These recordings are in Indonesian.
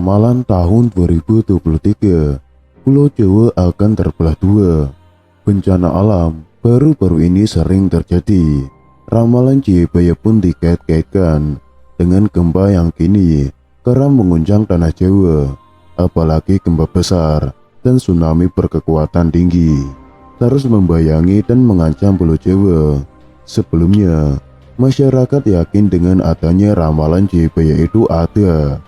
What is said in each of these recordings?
Ramalan tahun 2023, Pulau Jawa akan terbelah dua. Bencana alam baru-baru ini sering terjadi. Ramalan Jayabaya pun dikait-kaitkan dengan gempa yang kini kerap mengguncang tanah Jawa, apalagi gempa besar dan tsunami berkekuatan tinggi terus membayangi dan mengancam Pulau Jawa. Sebelumnya, masyarakat yakin dengan adanya ramalan Jayabaya itu ada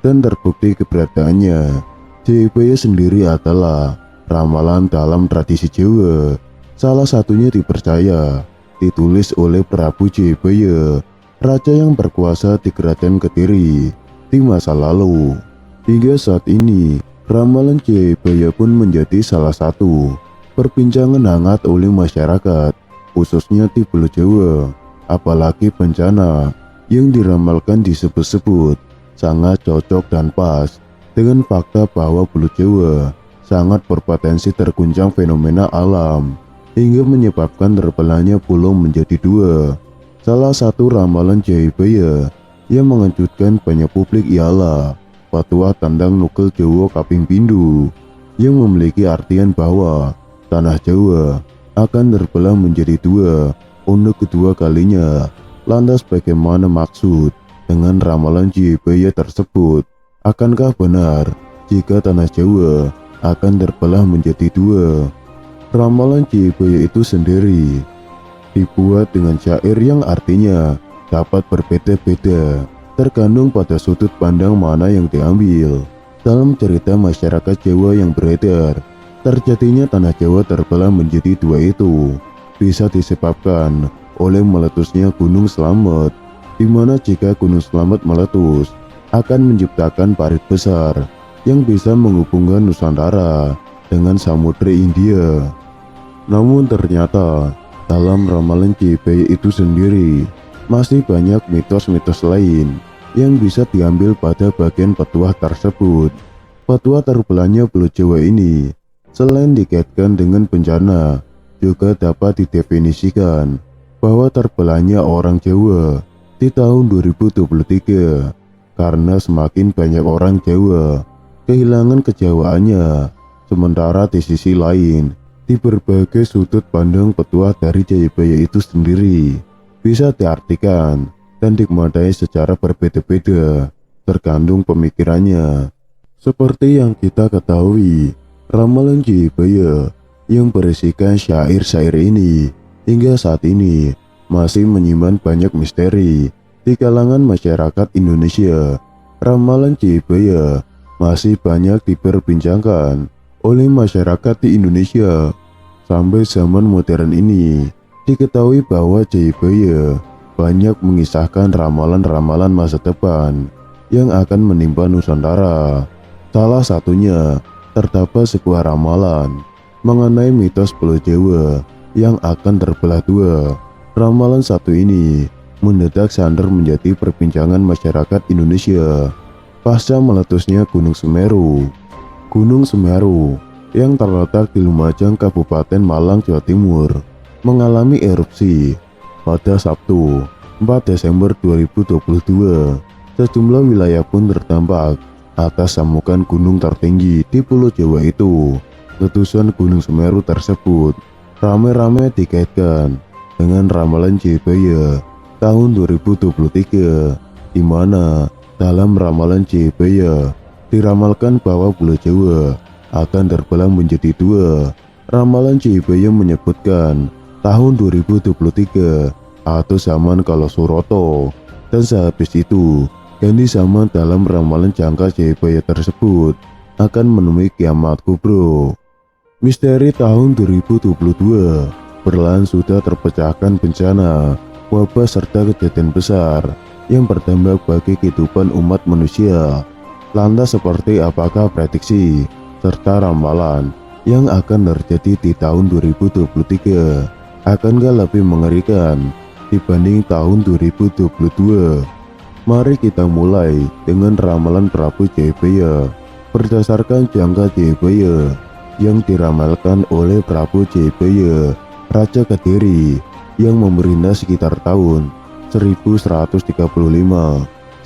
dan terbukti keberadaannya. Jayabaya sendiri adalah ramalan dalam tradisi Jawa. Salah satunya dipercaya ditulis oleh Prabu Jayabaya, raja yang berkuasa di Kerajaan Kediri di masa lalu. Hingga saat ini, ramalan Jayabaya pun menjadi salah satu perbincangan hangat oleh masyarakat, khususnya di Pulau Jawa. Apalagi bencana yang diramalkan disebut-sebut sangat cocok dan pas dengan fakta bahwa Pulau Jawa sangat berpotensi terguncang fenomena alam hingga menyebabkan terbelahnya pulau menjadi dua. Salah satu ramalan Jayabaya yang mengejutkan banyak publik ialah fatwa tentang nukel Jawa Kaping Pindho yang memiliki artian bahwa tanah Jawa akan terbelah menjadi dua untuk kedua kalinya. Lantas bagaimana maksud dengan ramalan Jayabaya tersebut? Akankah benar jika tanah Jawa akan terbelah menjadi dua? Ramalan Jayabaya itu sendiri dibuat dengan syair yang artinya dapat berbeda-beda, tergantung pada sudut pandang mana yang diambil. Dalam cerita masyarakat Jawa yang beredar, terjadinya tanah Jawa terbelah menjadi dua itu bisa disebabkan oleh meletusnya Gunung Slamet, di mana jika Gunung Slamet meletus akan menciptakan parit besar yang bisa menghubungkan Nusantara dengan Samudra India. Namun ternyata dalam ramalan Jayabaya itu sendiri masih banyak mitos-mitos lain yang bisa diambil pada bagian petuah tersebut. Petuah terbelahnya Pulau Jawa ini selain dikaitkan dengan bencana, juga dapat didefinisikan bahwa terbelahnya orang Jawa di tahun 2023 karena semakin banyak orang Jawa kehilangan kejawaannya. Sementara di sisi lain, di berbagai sudut pandang petuah dari Jayabaya itu sendiri bisa diartikan dan dimaknai secara berbeda-beda tergantung pemikirannya. Seperti yang kita ketahui, ramalan Jayabaya yang berisikan syair-syair ini hingga saat ini masih menyimpan banyak misteri di kalangan masyarakat Indonesia. Ramalan Jayabaya masih banyak diperbincangkan oleh masyarakat di Indonesia. Sampai zaman modern ini diketahui bahwa Jayabaya banyak mengisahkan ramalan-ramalan masa depan yang akan menimpa Nusantara. Salah satunya terdapat sebuah ramalan mengenai mitos Pulau Jawa yang akan terbelah dua. Ramalan satu ini mendadak sandar menjadi perbincangan masyarakat Indonesia pasca meletusnya Gunung Semeru. Gunung Semeru yang terletak di Lumajang, Kabupaten Malang, Jawa Timur, mengalami erupsi pada Sabtu 4 Desember 2022. Sejumlah wilayah pun terdampak atas samukan gunung tertinggi di Pulau Jawa itu. Letusan Gunung Semeru tersebut ramai-ramai dikaitkan dengan ramalan Jayabaya tahun 2023, di mana dalam ramalan Jayabaya diramalkan bahwa Pulau Jawa akan terbelah menjadi dua. Ramalan Jayabaya menyebutkan tahun 2023 atau zaman Kala Suroto, dan sehabis itu ganti zaman dalam ramalan jangka Jayabaya tersebut akan menemui kiamat kubro. Misteri tahun 2022 perlahan sudah terpecahkan bencana, wabah serta kejadian besar yang berdampak bagi kehidupan umat manusia. Lantas seperti apakah prediksi serta ramalan yang akan terjadi di tahun 2023? Akankah lebih mengerikan dibanding tahun 2022? Mari kita mulai dengan ramalan Prabu Jayabaya. Berdasarkan jangka Jayabaya yang diramalkan oleh Prabu Jayabaya, Raja Kediri yang memerintah sekitar tahun 1135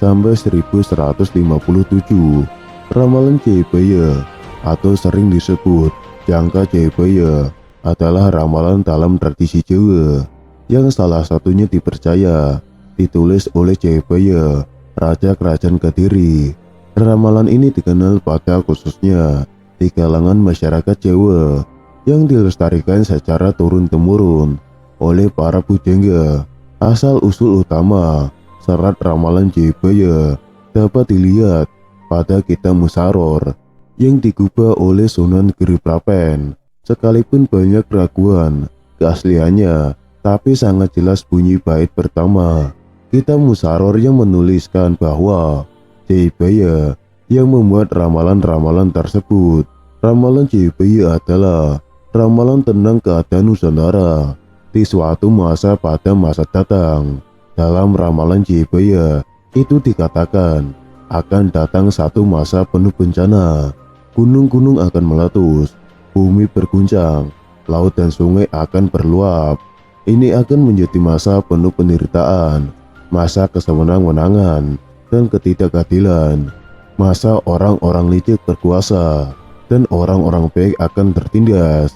sampai 1157 Ramalan Jayabaya atau sering disebut Jangka Jayabaya adalah ramalan dalam tradisi Jawa yang salah satunya dipercaya ditulis oleh Jayabaya, Raja Kerajaan Kediri. Ramalan ini dikenal pada khususnya di kalangan masyarakat Jawa yang dilestarikan secara turun-temurun oleh para pujangga. Asal-usul utama serat ramalan Jayabaya dapat dilihat pada kitab Musaror yang digubah oleh Sunan Giriprapen. Sekalipun banyak keraguan keasliannya, tapi sangat jelas bunyi bait pertama kitab Musaror yang menuliskan bahwa Jayabaya yang membuat ramalan-ramalan tersebut. Ramalan Jayabaya adalah ramalan tentang keadaan Nusantara di suatu masa pada masa datang. Dalam ramalan Jayabaya itu dikatakan akan datang satu masa penuh bencana. Gunung-gunung akan meletus, bumi berguncang, laut dan sungai akan berluap. Ini akan menjadi masa penuh penderitaan, masa kesewenang-wenangan dan ketidakadilan, masa orang-orang licik berkuasa dan orang-orang baik akan tertindas.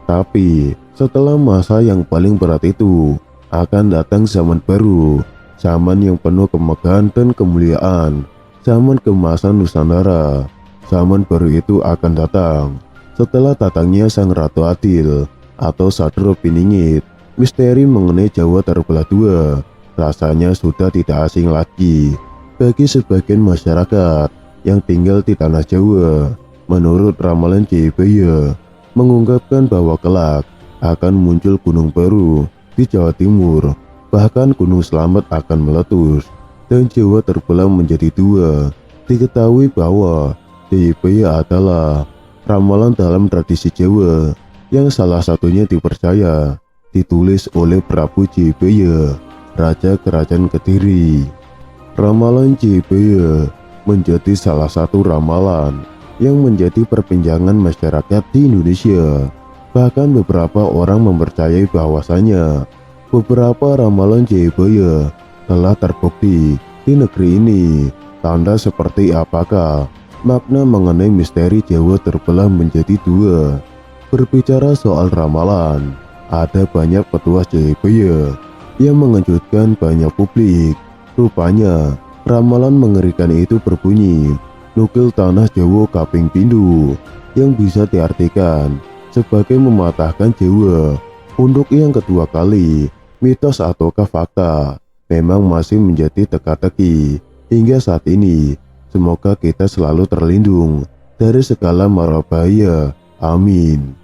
Tapi setelah masa yang paling berat itu, akan datang zaman baru, zaman yang penuh kemegahan dan kemuliaan, zaman keemasan Nusantara. Zaman baru itu akan datang setelah datangnya Sang Ratu Adil atau Sadro Piningit. Misteri mengenai Jawa terbelah dua rasanya sudah tidak asing lagi bagi sebagian masyarakat yang tinggal di tanah Jawa. Menurut ramalan Jayabaya mengungkapkan bahwa kelak akan muncul gunung baru di Jawa Timur, bahkan Gunung Slamet akan meletus dan Jawa terbelah menjadi dua. Diketahui bahwa Jayabaya adalah ramalan dalam tradisi Jawa yang salah satunya dipercaya ditulis oleh Prabu Jayabaya, Raja Kerajaan Kediri. Ramalan Jayabaya menjadi salah satu ramalan yang menjadi perbincangan masyarakat di Indonesia. Bahkan beberapa orang mempercayai bahwasanya beberapa ramalan Jayabaya telah terbukti di negeri ini. Tanda seperti apakah makna mengenai misteri Jawa terbelah menjadi dua? Berbicara soal ramalan, ada banyak petuas Jayabaya yang mengejutkan banyak publik. Rupanya ramalan mengerikan itu berbunyi nukil tanah Jawa kaping pindho, yang bisa diartikan sebagai mematahkan Jawa. Untuk yang kedua kali, mitos ataukah fakta, memang masih menjadi teka-teki hingga saat ini. Semoga kita selalu terlindung dari segala mara bahaya. Amin.